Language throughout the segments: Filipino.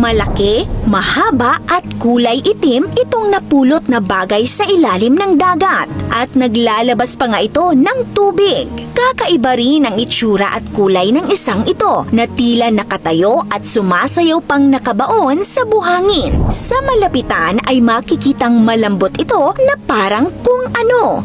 Malaki, mahaba at kulay itim itong napulot na bagay sa ilalim ng dagat at naglalabas pa nga ito ng tubig. Kakaiba rin ang itsura at kulay ng isang ito na tila nakatayo at sumasayaw pang nakabaon sa buhangin. Sa malapitan ay makikitang malambot ito na parang kung ano.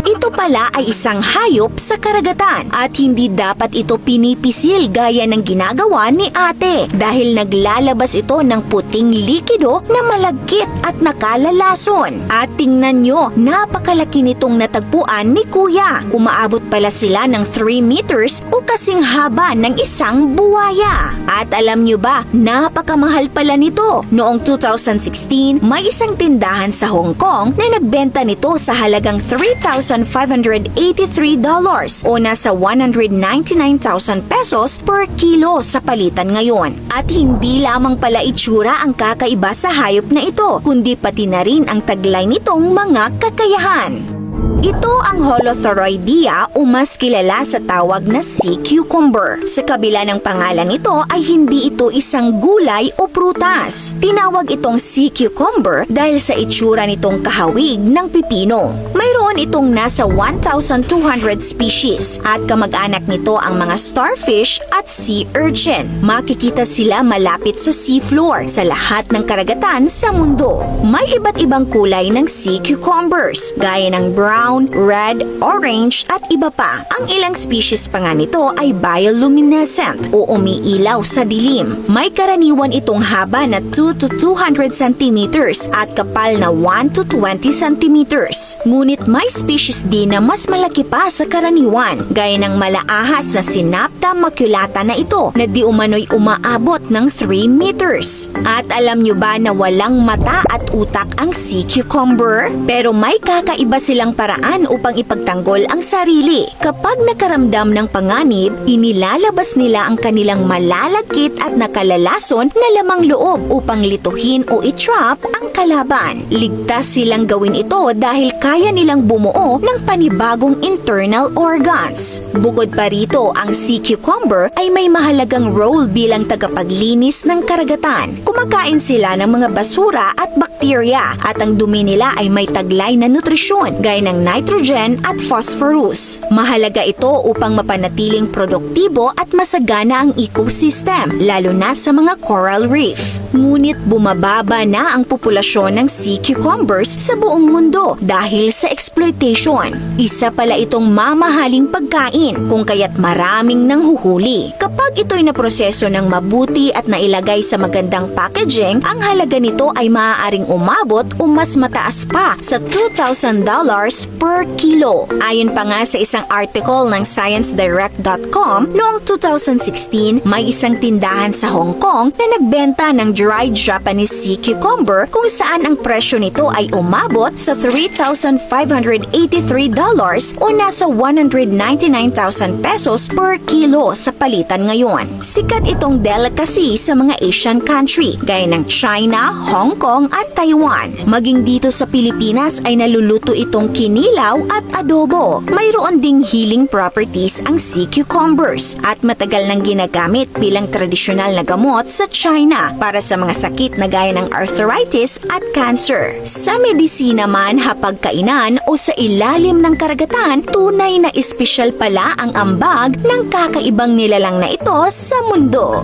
Ito pala ay isang hayop sa karagatan at hindi dapat ito pinipisil gaya ng ginagawa ni ate dahil naglalabas ito ng puting likido na malagkit at nakalalason. At tingnan nyo, napakalaki nitong natagpuan ni kuya. Umaabot pala sila ng 3 meters o kasing haba ng isang buwaya. At alam nyo ba, napakamahal pala nito. Noong 2016, may isang tindahan sa Hong Kong na nagbenta nito sa halagang $3,583 o nasa 199,000 pesos per kilo sa palitan ngayon. At hindi lamang pala itsura ang kakaiba sa hayop na ito, kundi pati na rin ang taglay nitong mga kakayahan. Ito ang Holothuridia o mas kilala sa tawag na sea cucumber. Sa kabila ng pangalan nito ay hindi ito isang gulay o prutas. Tinawag itong sea cucumber dahil sa itsura nitong kahawig ng pipino. Mayroon itong nasa 1,200 species at kamag-anak nito ang mga starfish at sea urchin. Makikita sila malapit sa seafloor sa lahat ng karagatan sa mundo. May iba't ibang kulay ng sea cucumbers, gaya ng brown, red, orange at iba pa. Ang ilang species pa nga nito ay bioluminescent o umiilaw sa dilim. May karaniwan itong haba na 2 to 200 centimeters at kapal na 1 to 20 centimeters. Ngunit may species din na mas malaki pa sa karaniwan, gaya ng malaahas na Synapta maculata na ito na di umano'y umaabot ng 3 meters. At alam nyo ba na walang mata at utak ang sea cucumber? Pero may kakaiba silang paraan upang ipagtanggol ang sarili. Kapag nakaramdam ng panganib, inilalabas nila ang kanilang malalagkit at nakalalason na lamang loob upang lituhin o itrap ang kalaban. Ligtas silang gawin ito dahil kaya nilang bumuo ng panibagong internal organs. Bukod pa rito, ang sea cucumber ay may mahalagang role bilang tagapaglinis ng karagatan. Kumakain sila ng mga basura at bakterya at ang dumi nila ay may taglay na nutrisyon gaya ng nitrogen at phosphorus. Mahalaga ito upang mapanatiling produktibo at masagana ang ecosystem, lalo na sa mga coral reef. Ngunit bumababa na ang populasyon ng sea cucumbers sa buong mundo dahil sa exploitation. Isa pala itong mamahaling pagkain kung kaya't maraming nanghuhuli. Kapag ito'y naproseso ng mabuti at nailagay sa magandang packaging, ang halaga nito ay maaaring umabot o mas mataas pa sa $2,000 per kilo. Ayon pa nga sa isang article ng ScienceDirect.com, noong 2016, may isang tindahan sa Hong Kong na nagbenta ng dried Japanese sea cucumber kung saan ang presyo nito ay umabot sa $3,583 o nasa 199,000 pesos per kilo sa palitan ngayon. Sikat itong delicacy sa mga Asian country gaya ng China, Hong Kong at Taiwan. Maging dito sa Pilipinas ay naluluto itong kinilaw at adobo. Mayroon ding healing properties ang sea cucumbers at matagal nang ginagamit bilang tradisyonal na gamot sa China para sa mga sakit na gaya ng arthritis at cancer. Sa medisina man, hapagkainan o sa ilalim ng karagatan, tunay na espesyal pala ang ambag ng kakaibang nilalang na ito sa mundo.